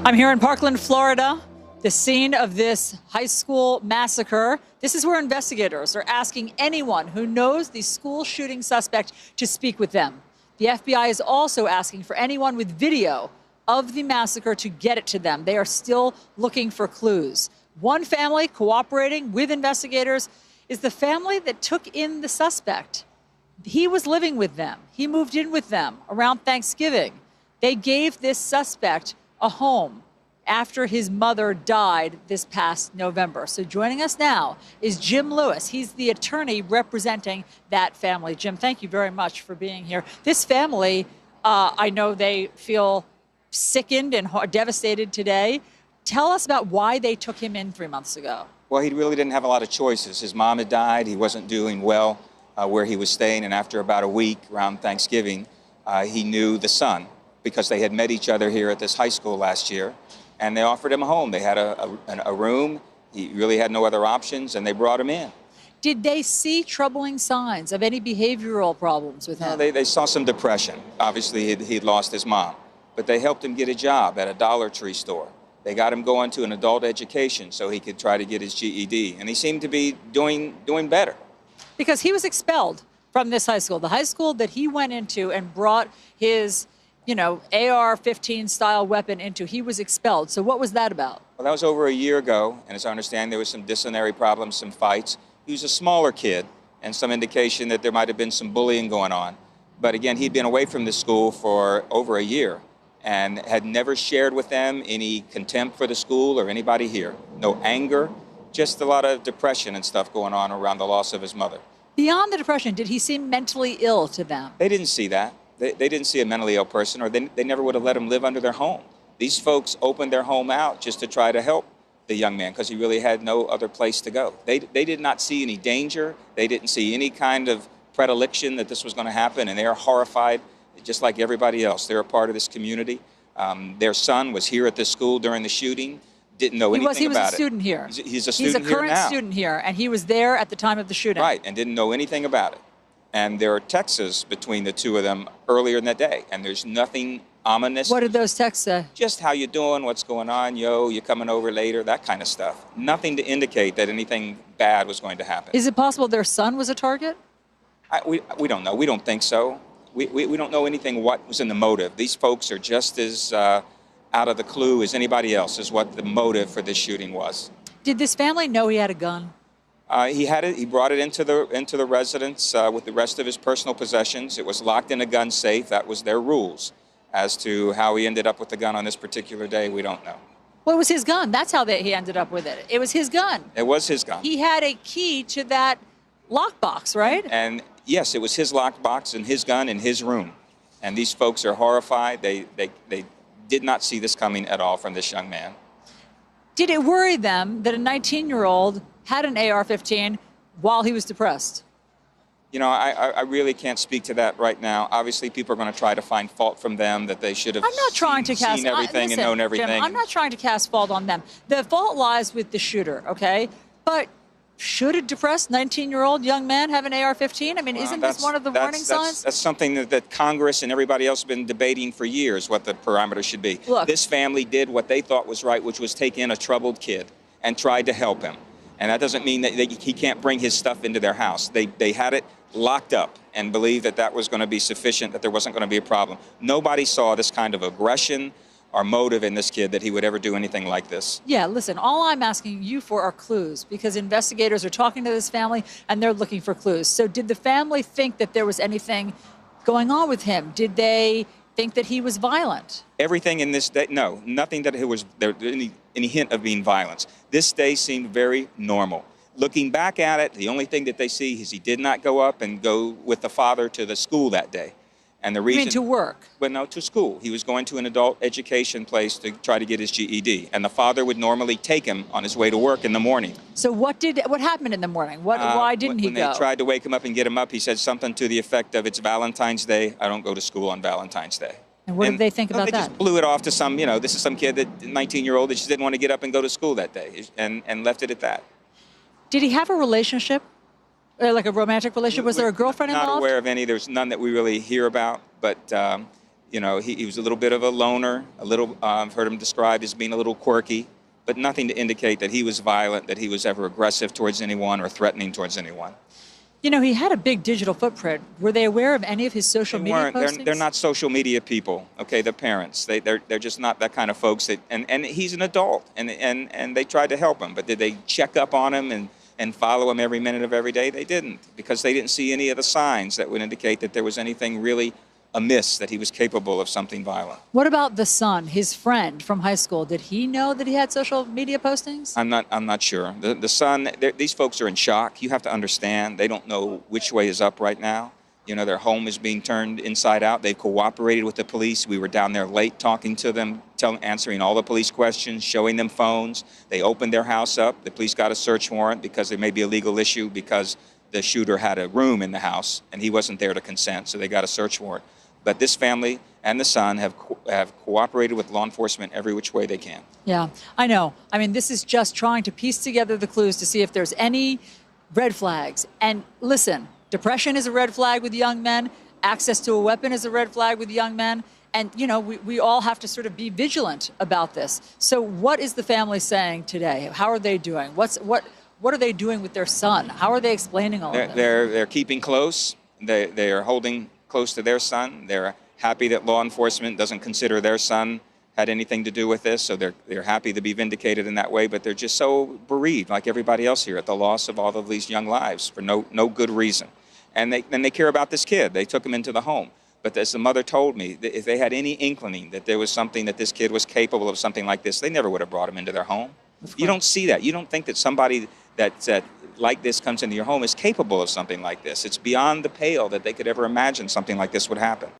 I'm here in Parkland, Florida, the scene of this high school massacre. This is where investigators are asking anyone who knows the school shooting suspect to speak with them. The FBI is also asking for anyone with video of the massacre to get it to them. They are still looking for clues. One family cooperating with investigators is the family that took in the suspect. He was living with them. He moved in with them around Thanksgiving. They gave this suspect a home after his mother died this past November. So joining us now is Jim Lewis. He's the attorney representing that family. Jim, thank you very much for being here. This family, I know they feel sickened and devastated today. Tell us about why they took him in 3 months ago. Well, he really didn't have a lot of choices. His mom had died. He wasn't doing well where he was staying. And after about a week around Thanksgiving, he knew the son because they had met each other here at this high school last year. And they offered him a home. They had a room. He really had no other options, and they brought him in. Did they see troubling signs of any behavioral problems with him? No, they saw some depression. Obviously, he'd lost his mom. But they helped him get a job at a Dollar Tree store. They got him going to an adult education so he could try to get his GED. And he seemed to be doing better. Because he was expelled from this high school. The high school that he went into and brought his AR-15 style weapon into, he was expelled. So what was that about? Well, that was over a year ago, and as I understand, there was some disciplinary problems, some fights. He was a smaller kid, and some indication that there might have been some bullying going on. But again, he'd been away from the school for over a year and had never shared with them any contempt for the school or anybody here. No anger, just a lot of depression and stuff going on around the loss of his mother. Beyond the depression, did he seem mentally ill to them? They didn't see that. They didn't see a mentally ill person, or they never would have let him live under their home. These folks opened their home out just to try to help the young man because he really had no other place to go. They did not see any danger. They didn't see any kind of predilection that this was going to happen, and they are horrified just like everybody else. They're a part of this community. Their son was here at this school during the shooting, didn't know anything about it. He was a student here. He's a student here now. He's a current student here, and he was there at the time of the shooting. Right, and didn't know anything about it. And there are texts between the two of them earlier in the day, and there's nothing ominous. What did those texts say? Just how you doing, what's going on, yo, you coming over later, that kind of stuff. Nothing to indicate that anything bad was going to happen. Is it possible their son was a target? We don't know. We don't think so. We don't know anything what was in the motive. These folks are just as out of the clue as anybody else as what the motive for this shooting was. Did this family know he had a gun? He had it. He brought it into the residence with the rest of his personal possessions. It was locked in a gun safe. That was their rules. As to how he ended up with the gun on this particular day, we don't know. Well, it was his gun. That's how he ended up with it. It was his gun. It was his gun. He had a key to that lockbox, right? And yes, it was his lockbox and his gun in his room. And these folks are horrified. They did not see this coming at all from this young man. Did it worry them that a 19-year-old had an AR-15 while he was depressed? You know, I really can't speak to that right now. Obviously, people are going to try to find fault from them that they should have seen everything and known everything. Jim, I'm not trying to cast fault on them. The fault lies with the shooter, okay? But should a depressed 19-year-old young man have an AR-15? I mean, isn't this one of the warning signs? That's something that Congress and everybody else have been debating for years, what the parameters should be. Look, this family did what they thought was right, which was take in a troubled kid and tried to help him. And that doesn't mean that he can't bring his stuff into their house. They had it locked up and believed that that was going to be sufficient, that there wasn't going to be a problem. Nobody saw this kind of aggression or motive in this kid that he would ever do anything like this. Yeah, listen, all I'm asking you for are clues because investigators are talking to this family and they're looking for clues. So did the family think that there was anything going on with him? Did they think that he was violent? Everything in this day, no, nothing that was there, any hint of being violence. This day seemed very normal. Looking back at it, the only thing that they see is he did not go up and go with the father to the school that day. And the reason— You mean to work? Well, no, to school. He was going to an adult education place to try to get his GED. And the father would normally take him on his way to work in the morning. So what happened in the morning? Why didn't he go? When they tried to wake him up and get him up, he said something to the effect of, "It's Valentine's Day. I don't go to school on Valentine's Day." And what did they think about that? They just blew it off to some, this is some kid, 19-year-old, that just didn't want to get up and go to school that day and left it at that. Did he have a relationship? Like a romantic relationship? Was there a girlfriend involved? Not aware of any. There's none that we really hear about. But You know, he was a little bit of a loner, a little, I've heard him described as being a little quirky, but nothing to indicate that he was violent, that he was ever aggressive towards anyone or threatening towards anyone. You know, he had a big digital footprint. Were they aware of any of his social They media weren't. postings? They're not social media people. Okay, the parents. They're just not that kind of folks. And he's an adult, and they tried to help him, but did they check up on him and follow him every minute of every day? They didn't, because they didn't see any of the signs that would indicate that there was anything really amiss, that he was capable of something violent. What about the son, his friend from high school? Did he know that he had social media postings? I'm not sure. The son, these folks are in shock. You have to understand, they don't know which way is up right now. You know, their home is being turned inside out. They've cooperated with the police. We were down there late talking to them, answering all the police questions, showing them phones. They opened their house up. The police got a search warrant because there may be a legal issue because the shooter had a room in the house and he wasn't there to consent, so they got a search warrant. But this family and the son have cooperated with law enforcement every which way they can. Yeah, I know. I mean, this is just trying to piece together the clues to see if there's any red flags. And listen, depression is a red flag with young men. Access to a weapon is a red flag with young men. And, you know, we all have to sort of be vigilant about this. So what is the family saying today? How are they doing? What are they doing with their son? How are they explaining all of this? They're keeping close. They are holding close to their son. They're happy that law enforcement doesn't consider their son had anything to do with this, so they're happy to be vindicated in that way, but they're just so bereaved, like everybody else here, at the loss of all of these young lives for no good reason. And they care about this kid. They took him into the home. But as the mother told me, that if they had any inkling that there was something, that this kid was capable of something like this, they never would have brought him into their home. You don't see that. You don't think that somebody that like this comes into your home is capable of something like this. It's beyond the pale that they could ever imagine something like this would happen.